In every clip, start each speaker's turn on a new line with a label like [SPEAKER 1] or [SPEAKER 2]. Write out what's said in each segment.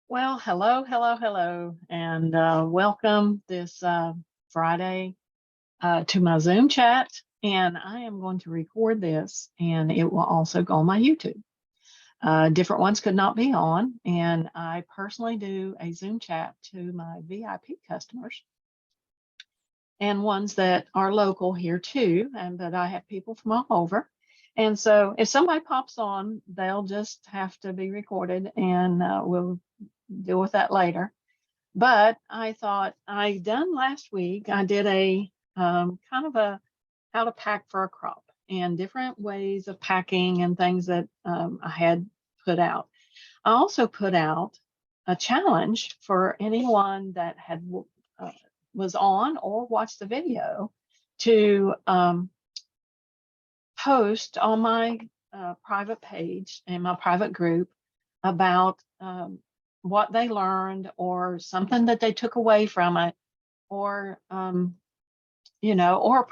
[SPEAKER 1] Well, hello, hello, hello, and welcome this Friday to my Zoom chat. And I am going to record this, and it will also go on my YouTube. Different ones could not be on, and I personally do a Zoom chat to my VIP customers and ones that are local here too, and but I have people from all over. And so if somebody pops on, they'll just have to be recorded, and we'll deal with that later. But I thought I done last week, I did a kind of a how to pack for a crop and different ways of packing and things that I had put out. I also put out a challenge for anyone that had uh, was on or watched the video to post on my private page and my private group about what they learned or something that they took away from it, or or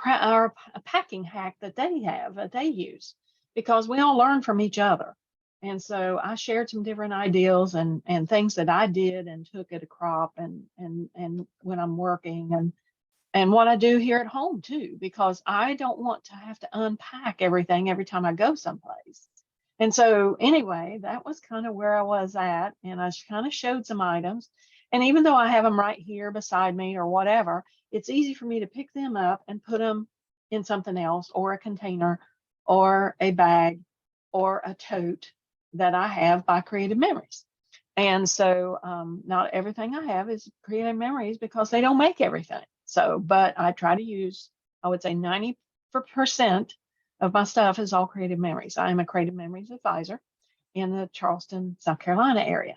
[SPEAKER 1] a packing hack that they have that they use, because we all learn from each other. And so I shared some different ideas and things that I did and took at a crop and when I'm working and what I do here at home too, because I don't want to have to unpack everything every time I go someplace. And so, anyway, that was kind of where I was at. And I kind of showed some items. And even though I have them right here beside me or whatever, it's easy for me to pick them up and put them in something else, or a container or a bag or a tote that I have by Creative Memories. And so, not everything I have is Creative Memories because they don't make everything. So, but I try to use, I would say 90% of my stuff is all Creative Memories. I am a Creative Memories advisor in the Charleston, South Carolina area.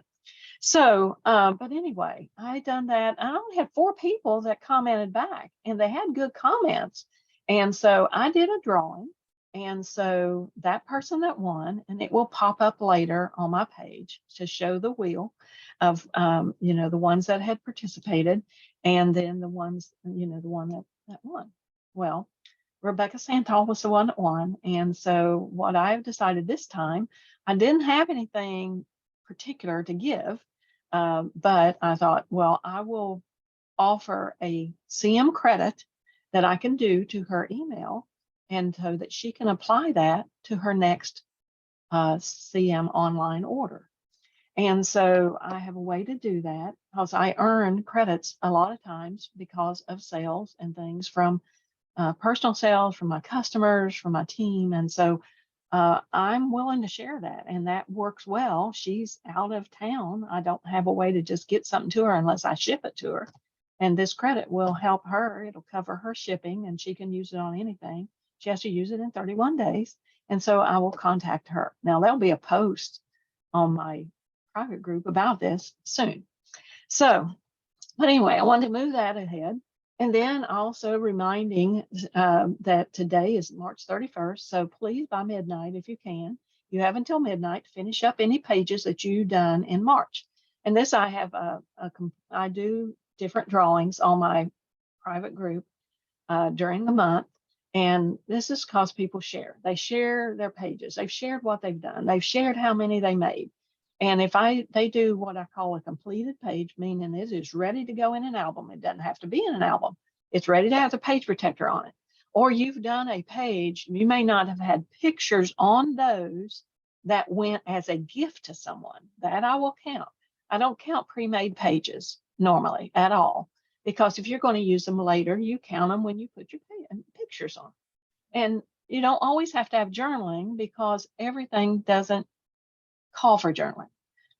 [SPEAKER 1] So, but anyway, I done that. I only had 4 people that commented back, and they had good comments. And so I did a drawing. And so that person that won, and it will pop up later on my page to show the wheel of, the ones that had participated, and then the ones, the one that won. Well, Rebecca Santal was the one that won. And so what I've decided this time, I didn't have anything particular to give, but I thought, well, I will offer a CM credit that I can do to her email, and so that she can apply that to her next CM online order. And so I have a way to do that because I earn credits a lot of times because of sales and things from personal sales, from my customers, from my team. And so I'm willing to share that. And that works well. She's out of town. I don't have a way to just get something to her unless I ship it to her. And this credit will help her. It'll cover her shipping, and she can use it on anything. She has to use it in 31 days. And so I will contact her. Now, there'll be a post on my private group about this soon. So, but anyway, I wanted to move that ahead. And then also reminding that today is March 31st. So please, by midnight, if you can, you have until midnight to finish up any pages that you've done in March. And this, I have I do different drawings on my private group during the month. And this is because people share. They share their pages. They've shared what they've done. They've shared how many they made. And if they do what I call a completed page, meaning it is ready to go in an album. It doesn't have to be in an album. It's ready to have the page protector on it. Or you've done a page, you may not have had pictures on those that went as a gift to someone. That I will count. I don't count pre-made pages normally at all, because if you're going to use them later, you count them when you put your pictures on. And you don't always have to have journaling, because everything doesn't call for journaling.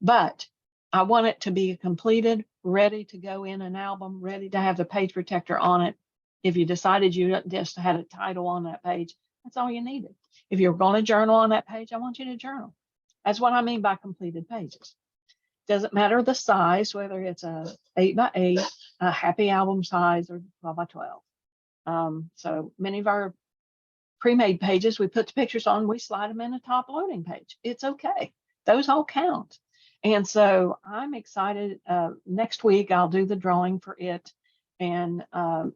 [SPEAKER 1] But I want it to be completed, ready to go in an album, ready to have the page protector on it. If you decided you just had a title on that page, that's all you needed. If you're going to journal on that page, I want you to journal. That's what I mean by completed pages. Doesn't matter the size, whether it's a 8x8, a happy album size, or 12x12. So many of our pre-made pages, we put the pictures on, we slide them in a top loading page. It's okay. Those all count. And so I'm excited. Next week, I'll do the drawing for it and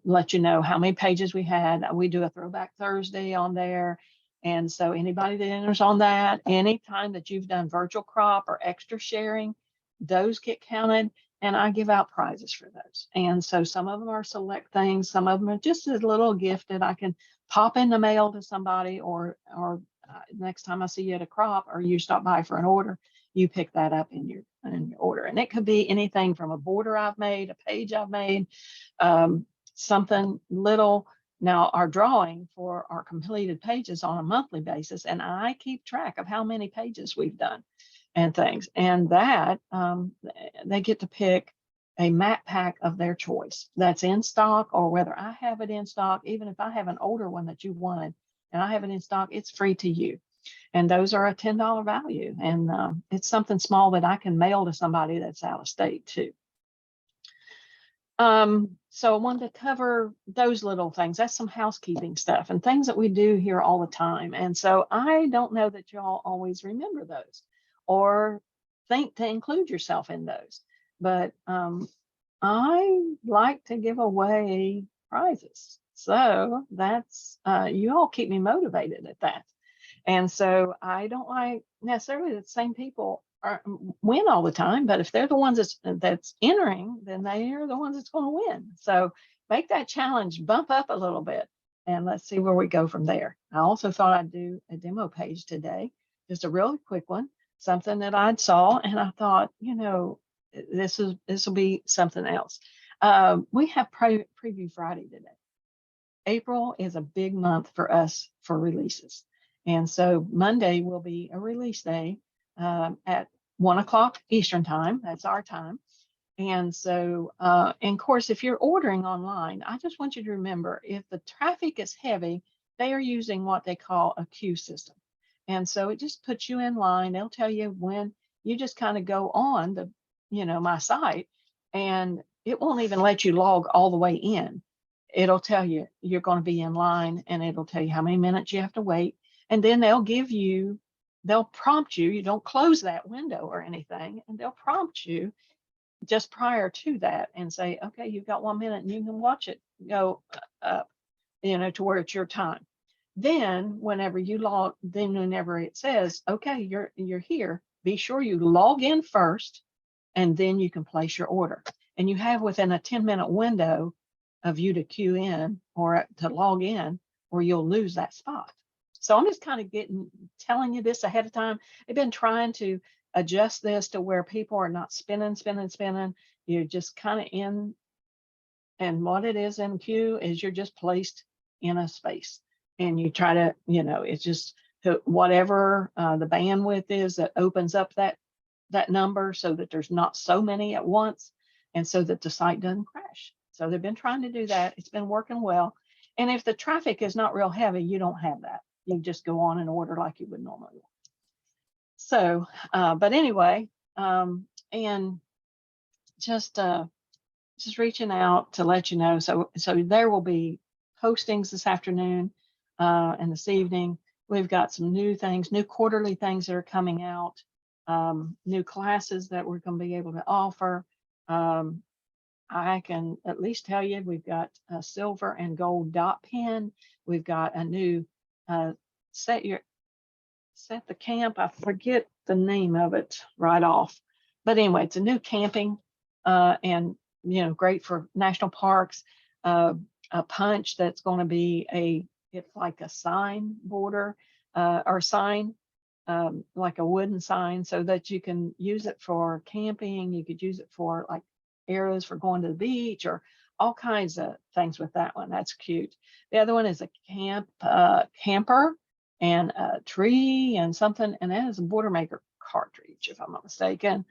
[SPEAKER 1] let you know how many pages we had. We do a Throwback Thursday on there. And so anybody that enters on that, anytime that you've done virtual crop or extra sharing, those get counted, and I give out prizes for those. And so some of them are select things, some of them are just a little gift that I can pop in the mail to somebody, or next time I see you at a crop or you stop by for an order, you pick that up in your order. And it could be anything from a border I've made, a page I've made, something little. Now, our drawing for our completed pages on a monthly basis, and I keep track of how many pages we've done and things. And that they get to pick a map pack of their choice that's in stock, or whether I have it in stock. Even if I have an older one that you wanted and I have it in stock, it's free to you. And those are a $10 value. And it's something small that I can mail to somebody that's out of state too. So I wanted to cover those little things. That's some housekeeping stuff and things that we do here all the time. And so I don't know that y'all always remember those or think to include yourself in those. But I like to give away prizes. So that's, you all keep me motivated at that. And so I don't like necessarily that the same people win all the time, but if they're the ones that's entering, then they are the ones that's going to win. So make that challenge bump up a little bit, and let's see where we go from there. I also thought I'd do a demo page today, just a really quick one, something that I saw, and I thought, this will be something else. We have Preview Friday today. April is a big month for us for releases. And so Monday will be a release day at 1 o'clock Eastern time. That's our time. And so, and of course, if you're ordering online, I just want you to remember, if the traffic is heavy, they are using what they call a queue system. And so it just puts you in line. They'll tell you when you just kind of go on the, my site, and it won't even let you log all the way in. It'll tell you you're going to be in line, and it'll tell you how many minutes you have to wait. And then they'll prompt you. You don't close that window or anything, and they'll prompt you just prior to that and say, okay, you've got 1 minute and you can watch it go up, to where it's your time. Then whenever it says, okay, you're here, be sure you log in first, and then you can place your order. And you have within a 10-minute window of you to queue in or to log in, or you'll lose that spot. So I'm just kind of telling you this ahead of time. I've been trying to adjust this to where people are not spinning. You're just kind of in, and what it is in queue is you're just placed in a space, and you try to, it's just whatever the bandwidth is that opens up that number, so that there's not so many at once, and so that the site doesn't crash. So they've been trying to do that. It's been working well. And if the traffic is not real heavy, you don't have that. You just go on and order like you would normally want. So, but anyway, and just reaching out to let you know. So there will be postings this afternoon and this evening. We've got some new things, new quarterly things that are coming out, new classes that we're going to be able to offer. I can at least tell you we've got a silver and gold dot pen. We've got a new set the camp. I forget the name of it right off, but anyway, it's a new camping and great for national parks. A punch that's going to be it's like a sign border or sign, like a wooden sign, so that you can use it for camping. You could use it for like arrows for going to the beach, or all kinds of things with that one. That's cute. The other one is a camper and a tree and something, and that is a border maker cartridge, if I'm not mistaken.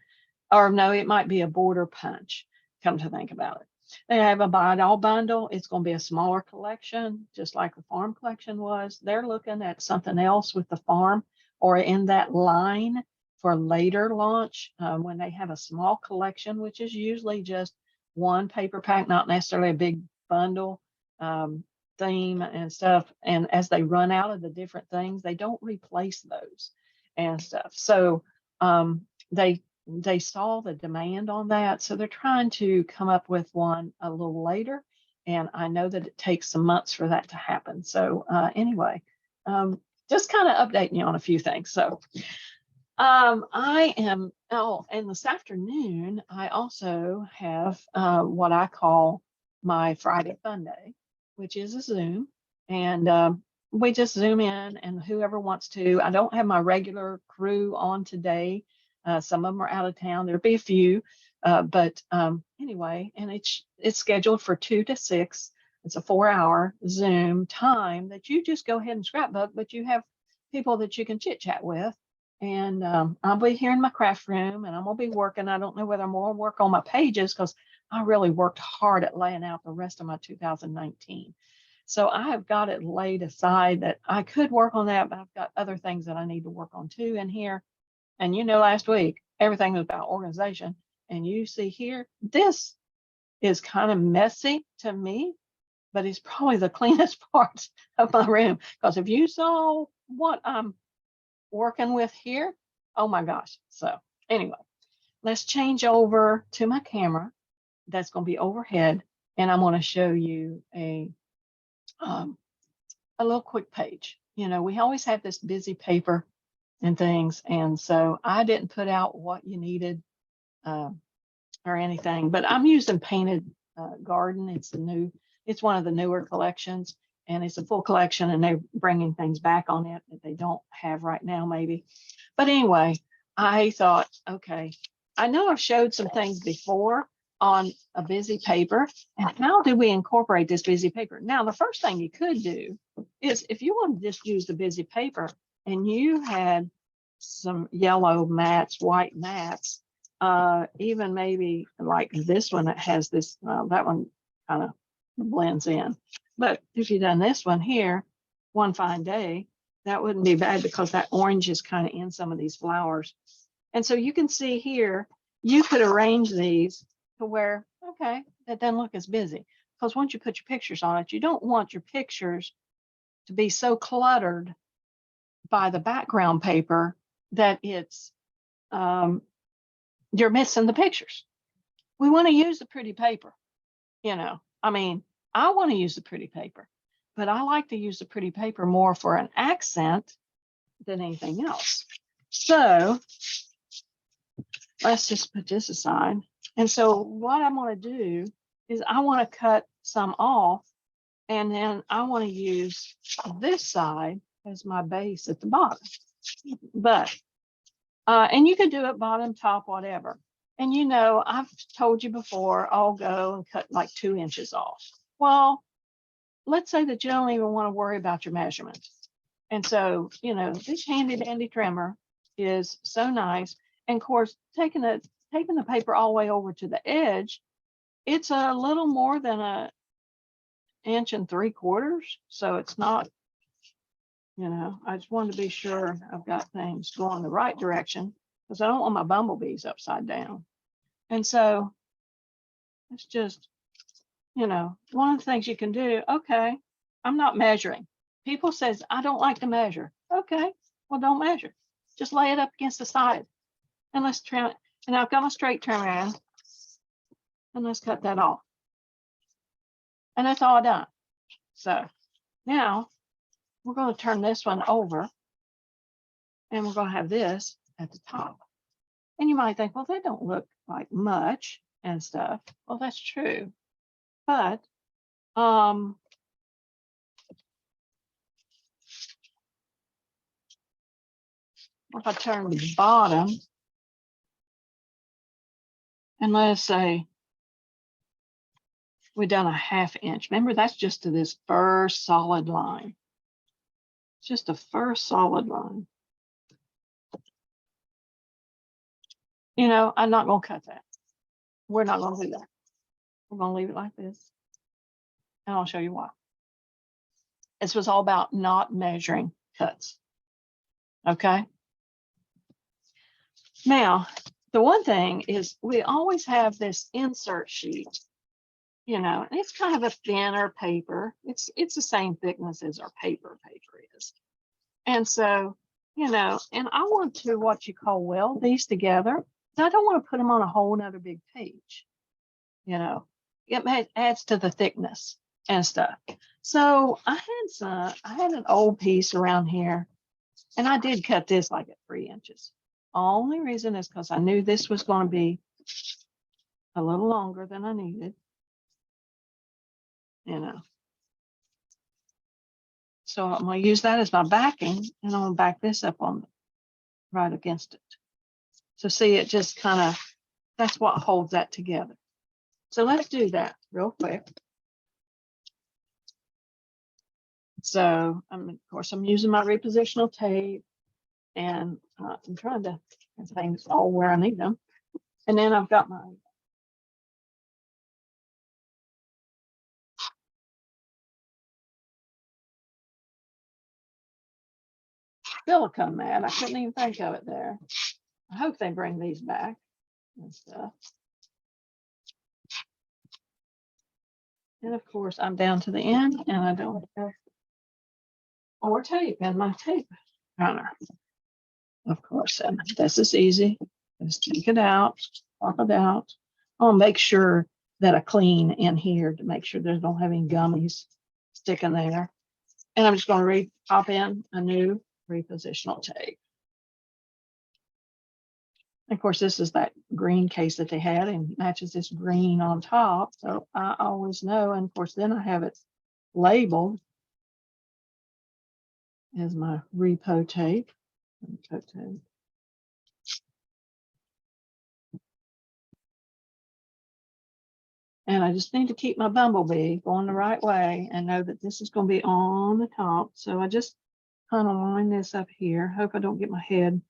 [SPEAKER 1] Or no, it might be a border punch, come to think about it. They have a buy it all bundle. It's going to be a smaller collection, just like the farm collection was. They're looking at something else with the farm or in that line for later launch, when they have a small collection, which is usually just one paper pack, not necessarily a big bundle, theme and stuff. And as they run out of the different things, they don't replace those and stuff. So they saw the demand on that, so they're trying to come up with one a little later. And I know that it takes some months for that to happen. So anyway, just kind of updating you on a few things. So I am, oh, and this afternoon, I also have what I call my Friday Fun Day, which is a Zoom. And we just Zoom in, and whoever wants to. I don't have my regular crew on today. Some of them are out of town. There'll be a few. But anyway, and it's scheduled for 2 to 6. It's a 4 hour Zoom time that you just go ahead and scrapbook, but you have people that you can chit chat with. And I'll be here in my craft room, and I'm gonna be working. I don't know whether I'm gonna work on my pages because I really worked hard at laying out the rest of my 2019. So I have got it laid aside that I could work on that, but I've got other things that I need to work on too in here. And last week everything was about organization. And you see here, this is kind of messy to me, but it's probably the cleanest part of my room. Because if you saw what I'm working with here, oh my gosh. So anyway, let's change over to my camera. That's going to be overhead, and I'm going to show you um, a little quick page. We always have this busy paper and things, and so I didn't put out what you needed or anything, but I'm using Painted Garden. It's one of the newer collections, and it's a full collection, and they're bringing things back on it that they don't have right now, maybe. But anyway, I thought, okay, I know I've showed some things before on a busy paper, and how do we incorporate this busy paper? Now, the first thing you could do is if you want to just use the busy paper and you had some yellow mats, white mats, even maybe like this one that has this, that one kind of blends in. But if you done this one here, One Fine Day, that wouldn't be bad because that orange is kind of in some of these flowers. And so you can see here, you could arrange these to where, okay, that doesn't look as busy. Because once you put your pictures on it, you don't want your pictures to be so cluttered by the background paper that it's you're missing the pictures. We want to use the pretty paper. I mean, I want to use the pretty paper, but I like to use the pretty paper more for an accent than anything else. So let's just put this aside. And so what I'm going to do is I want to cut some off, and then I want to use this side as my base at the bottom. But and you could do it bottom, top, whatever. And I've told you before, I'll go and cut like 2 inches off. Well, let's say that you don't even want to worry about your measurements. And so, this handy dandy trimmer is so nice. And of course, taking the paper all the way over to the edge, it's a little more than 1.75 inches. So it's not, I just wanted to be sure I've got things going the right direction because I don't want my bumblebees upside down. And so it's just, one of the things you can do. Okay, I'm not measuring. People says, I don't like to measure. Okay, well, don't measure. Just lay it up against the side and let's trim it. And I've got my straight trim around, and let's cut that off. And that's all done. So now we're going to turn this one over, and we're going to have this at the top. And you might think, well, they don't look like much and stuff. Well, that's true. But if I turn the bottom, and let's say we've done a 1/2 inch. Remember, that's just to this first solid line. It's just a first solid line. I'm not going to cut that. We're not going to do that. We're going to leave it like this. And I'll show you why. This was all about not measuring cuts. Okay. Now, the one thing is we always have this insert sheet, and it's kind of a thinner paper. It's the same thickness as our paper is. And so, and I want to what you call weld these together. I don't want to put them on a whole nother big page. It adds to the thickness and stuff. So I had an old piece around here, and I did cut this like at 3 inches. Only reason is because I knew this was going to be a little longer than I needed, you know. So I'm going to use that as my backing, and I'm going to back this up on right against it. So see, it just kind of, that's what holds that together. So let's do that real quick. So of course, I'm using my repositional tape, and I'm trying to get things all where I need them. And then I've got my silicone mat. I couldn't even think of it there. I hope they bring these back and stuff. And of course, I'm down to the end, and I don't have more tape in my tape runner. Of course, and this is easy. Just take it out, pop it out. I'll make sure that I clean in here to make sure there's don't have any gummies sticking there. And I'm just going to pop in a new repositional tape. And of course, this is that green case that they had and matches this green on top. So I always know. And of course, then I have it labeled as my repo tape. And I just need to keep my bumblebee going the right way and know that this is going to be on the top. So I just kind of line this up here. Hope I don't get my head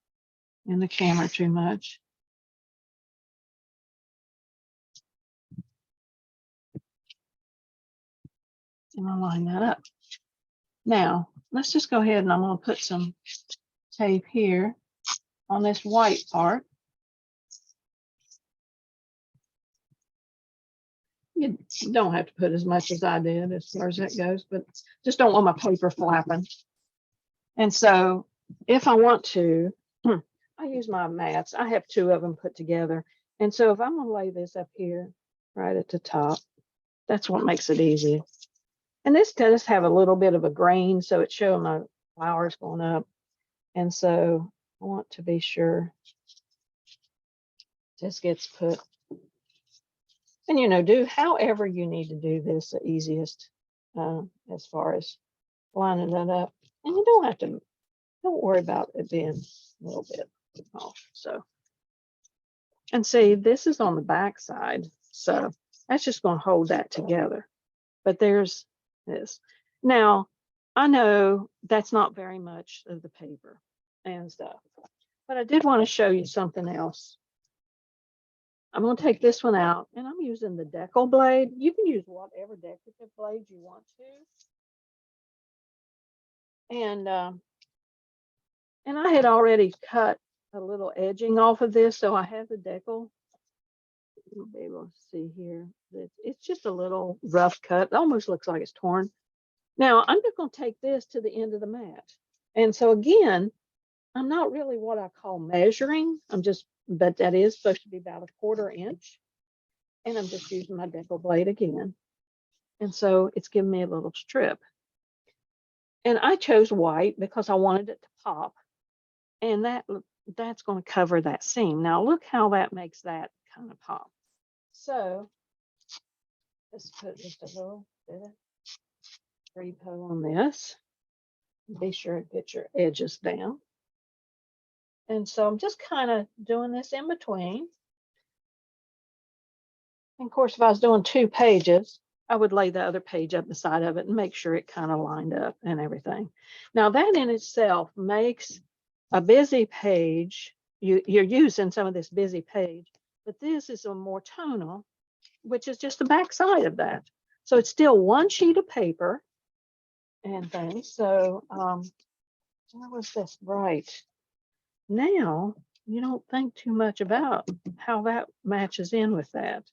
[SPEAKER 1] in the camera too much. And I'll line that up. Now, let's just go ahead and I'm going to put some tape here on this white part. You don't have to put as much as I did as far as that goes, but just don't want my paper flapping. And so if I want to, I use my mats. I have two of them put together. And so if I'm going to lay this up here right at the top, that's what makes it easy. And this does have a little bit of a grain, so it's showing my flowers going up. And so I want to be sure this gets put. And, you know, do however you need to do this the easiest as far as lining it up. And you don't have to, don't worry about it being a little bit off. So, and see, this is on the back side. So that's just going to hold that together. But there's this. Now, I know that's not very much of the paper and stuff, but I did want to show you something else. I'm going to take this one out, and I'm using the decal blade. You can use whatever decorative blade you want to. And I had already cut a little edging off of this, so I have the decal. You'll be able to see here that it's just a little rough cut. It almost looks like it's torn. Now, I'm just going to take this to the end of the mat. And so again, I'm not really what I call measuring. But that is supposed to be about 1/4 inch. And I'm just using my decal blade again. And so it's giving me a little strip. And I chose white because I wanted it to pop. And that's going to cover that seam. Now look how that makes that kind of pop. So let's put just a little bit of repo on this. Be sure to get your edges down. And so I'm just kind of doing this in between. And of course, if I was doing 2 pages, I would lay the other page up the side of it and make sure it kind of lined up and everything. Now that in itself makes a busy page. You're using some of this busy page, but this is a more tonal, which is just the back side of that. So it's still one sheet of paper and things. So where was this? Right. Now you don't think too much about how that matches in with that.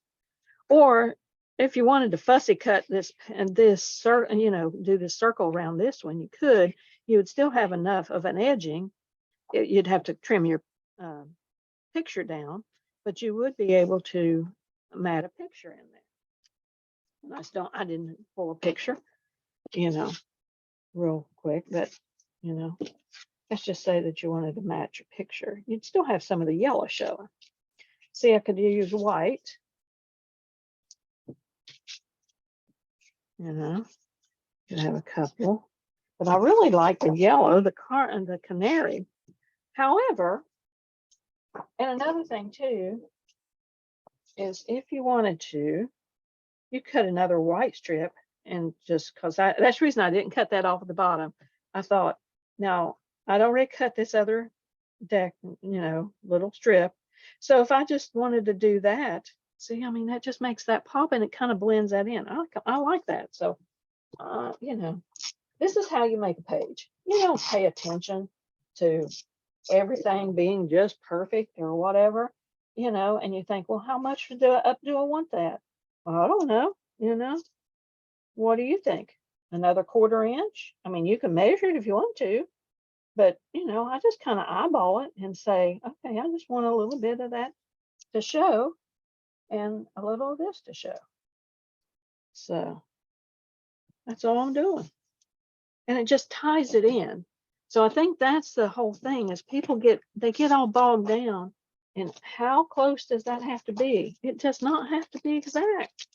[SPEAKER 1] Or if you wanted to fussy cut this and this, you know, do this circle around this one, you could. You would still have enough of an edging. You'd have to trim your picture down, but you would be able to mat a picture in there. And I didn't pull a picture, you know, real quick, but you know. let's just say that you wanted to match your picture. You'd still have some of the yellow showing. See, I could use white, you know, could have a couple, but I really like the yellow, the canary. However, and another thing too is if you wanted to, you cut another white strip, and just because that's the reason I didn't cut that off at the bottom. I thought, now I'd already cut this other deck, little strip. So if I just wanted to do that, see, I mean, that just makes that pop and it kind of blends that in. I like that. So, this is how you make a page. You don't pay attention to everything being just perfect or whatever, and you think, well, how much do I want that? Well, I don't know, what do you think? Another 1/4 inch? I mean, you can measure it if you want to, but I just kind of eyeball it and say, okay, I just want a little bit of that to show and a little of this to show. So that's all I'm doing. And it just ties it in. So I think that's the whole thing is people get all bogged down in how close does that have to be? It does not have to be exact.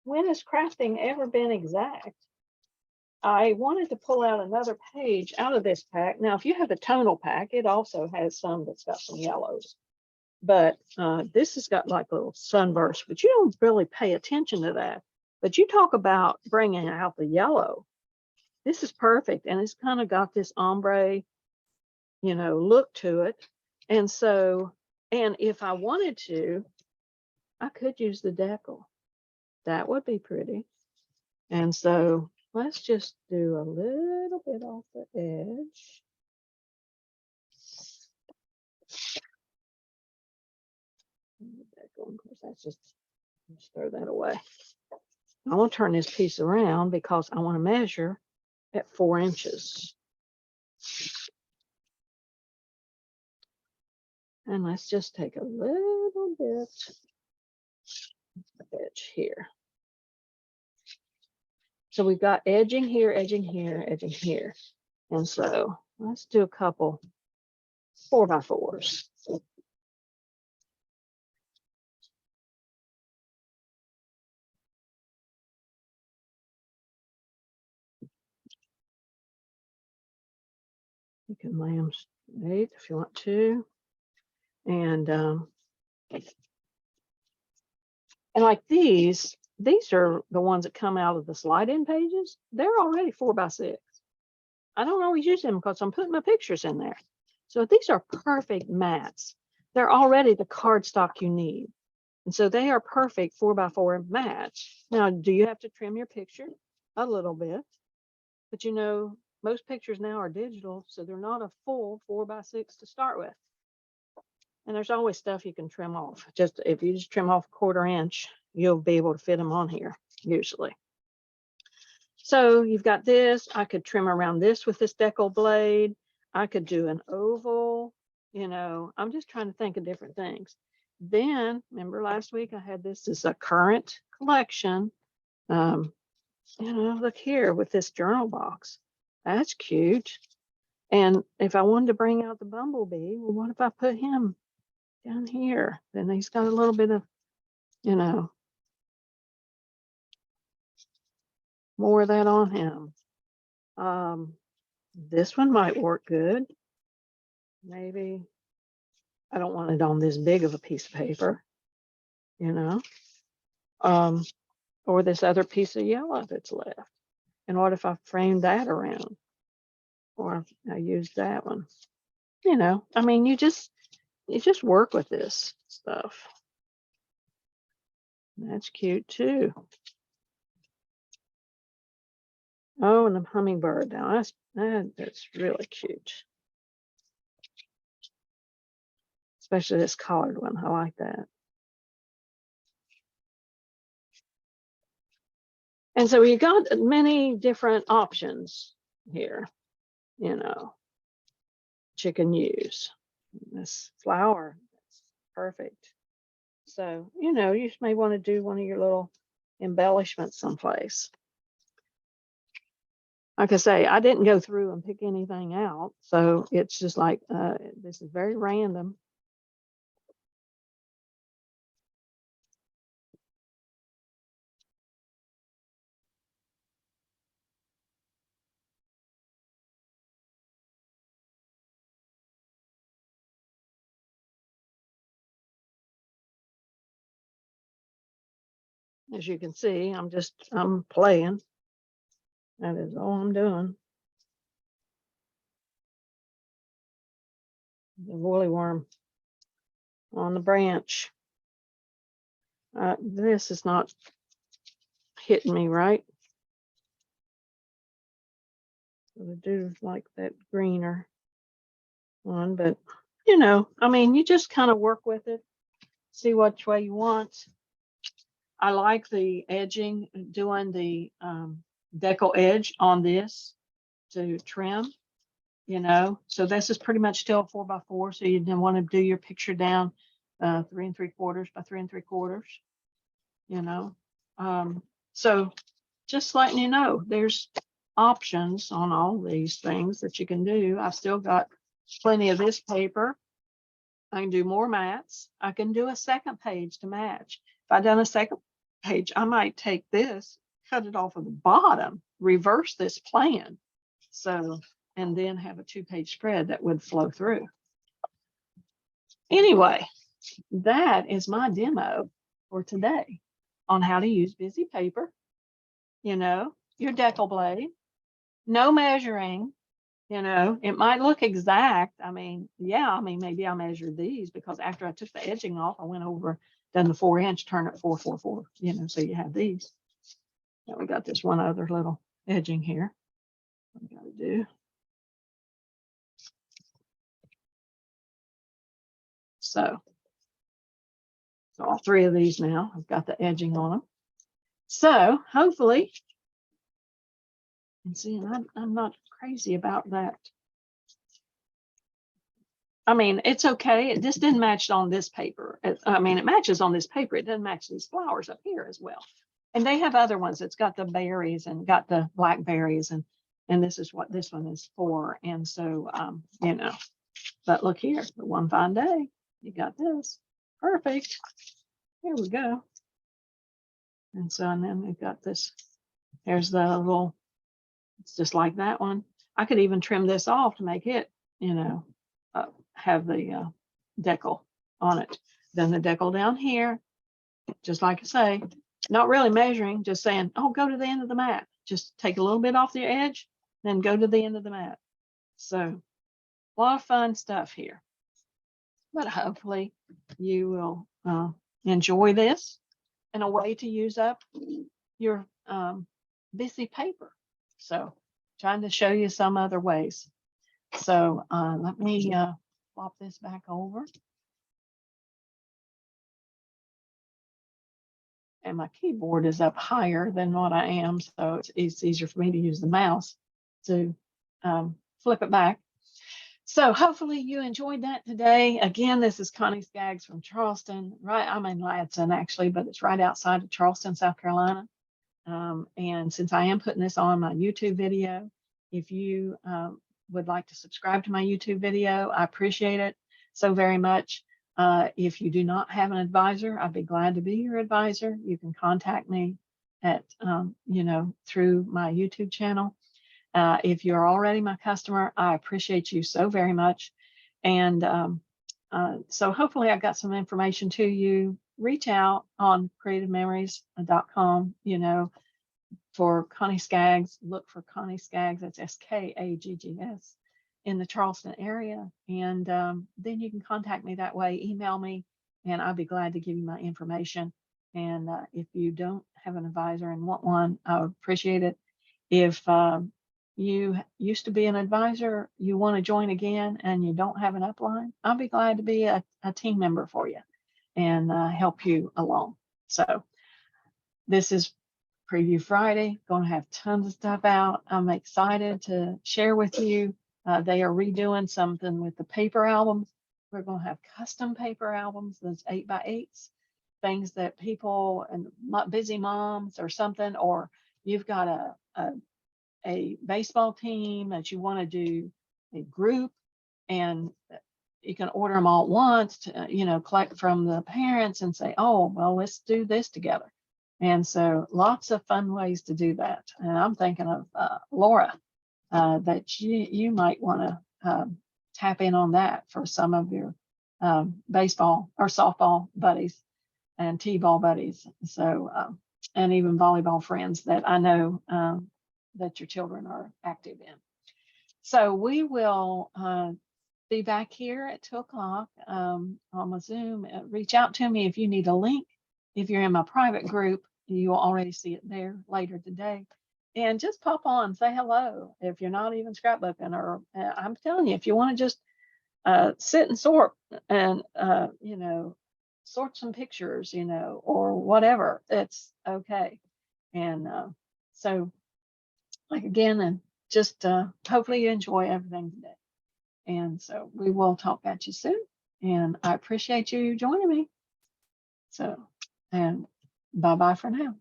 [SPEAKER 1] When has crafting ever been exact? I wanted to pull out another page out of this pack. Now, if you have a tonal pack, it also has some that's got some yellows. But this has got like little sunbursts, but you don't really pay attention to that. But you talk about bringing out the yellow. This is perfect, and it's kind of got this ombre, look to it. And so, and if I wanted to, I could use the decal. That would be pretty. And so let's just do a little bit off the edge. Of course, that's just throw that away. I want to turn this piece around because I want to measure at 4 inches. And let's just take a little bit of edge here. So we've got edging here, edging here, edging here. And so let's do a couple 4x4s. You can lay them straight if you want to. And like these are the ones that come out of the slide-in pages. They're already 4x6. I don't always use them because I'm putting my pictures in there. So these are perfect mats. They're already the cardstock you need. And so they are perfect 4x4 mats. Now, do you have to trim your picture? A little bit. But most pictures now are digital, so they're not a full 4x6 to start with. And there's always stuff you can trim off. If you just trim off a 1/4 inch, you'll be able to fit them on here, usually. So you've got this. I could trim around this with this decal blade. I could do an oval. I'm just trying to think of different things. Then, remember last week I had this as a current collection. Look here with this journal box. That's cute. And if I wanted to bring out the bumblebee, well, what if I put him down here? Then he's got a little bit of, more of that on him. This one might work good. Maybe I don't want it on this big of a piece of paper, or this other piece of yellow that's left. And what if I frame that around? Or I use that one? I mean, you just work with this stuff. That's cute too. Oh, and the hummingbird. Now that's really cute. Especially this colored one. I like that. And so you got many different options here, you can use. This flower, that's perfect. So, you may want to do one of your little embellishments someplace. like I say, I didn't go through and pick anything out. So it's just like, this is very random. As you can see, I'm playing. That is all I'm doing. The woolly worm on the branch. This is not hitting me right. I do like that greener one, but I mean, you just kind of work with it, see which way you want. I like the edging, doing the decal edge on this to trim, So this is pretty much still 4x4. So you didn't want to do your picture down 3 3/4 by 3 3/4, So just letting you know, there's options on all these things that you can do. I've still got plenty of this paper. I can do more mats. I can do a second page to match. If I done a second page, I might take this, cut it off of the bottom, reverse this plan. So, and then have a 2-page spread that would flow through. Anyway, that is my demo for today on how to use busy paper, your decal blade, no measuring. It might look exact. I mean, maybe I measured these because after I took the edging off, I went over, done the 4-inch, turn it 4 4 4, so you have these. Now we got this one other little edging here. We got to do. So all 3 of these now, I've got the edging on them. So hopefully, and see, I'm not crazy about that. I mean, it's okay. It just didn't match on this paper. It matches on this paper. It doesn't match these flowers up here as well. And they have other ones. It's got the berries and got the blackberries, and this is what this one is for. And so, but look here, the one fine day, you got this. Perfect. Here we go. And so, and then we've got this. There's the little, it's just like that one. I could even trim this off to make it, have the decal on it. Then the decal down here, just like I say, not really measuring, just saying, oh, go to the end of the mat. Just take a little bit off the edge, then go to the end of the mat. So a lot of fun stuff here. But hopefully you will enjoy this and a way to use up your busy paper. So trying to show you some other ways. So let me flop this back over. And my keyboard is up higher than what I am, so it's easier for me to use the mouse to flip it back. So hopefully you enjoyed that today. Again, this is Connie Skaggs from Charleston. Right, I'm in Ladson actually, but it's right outside of Charleston, South Carolina. And since I am putting this on my YouTube video, if you would like to subscribe to my YouTube video, I appreciate it so very much. If you do not have an advisor, I'd be glad to be your advisor. You can contact me at, through my YouTube channel. If you're already my customer, I appreciate you so very much. And so hopefully I got some information to you. Reach out on creativememories.com, for Connie Skaggs. Look for Connie Skaggs, that's Skaggs, in the Charleston area. And then you can contact me that way, email me, and I'll be glad to give you my information. And if you don't have an advisor and want one, I would appreciate it. If you used to be an advisor, you want to join again and you don't have an upline, I'll be glad to be a team member for you and help you along. So this is Preview Friday, going to have tons of stuff out. I'm excited to share with you. They are redoing something with the paper albums. We're going to have custom paper albums, those 8x8s, things that people and busy moms or something, or you've got a a baseball team, that you want to do a group, and you can order them all at once to, collect from the parents and say, oh, well, let's do this together. And so lots of fun ways to do that. And I'm thinking of Laura, that you might want to tap in on that for some of your baseball or softball buddies and t-ball buddies. So, and even volleyball friends that I know that your children are active in. So we will be back here at 2 o'clock on my Zoom. Reach out to me if you need a link. If you're in my private group, you will already see it there later today. And just pop on, say hello. If you're not even scrapbooking, or I'm telling you, if you want to just sit and sort and, sort some pictures, or whatever, it's okay. And so, like, again, and just hopefully you enjoy everything today. And so we will talk at you soon. And I appreciate you joining me. So, and bye-bye for now.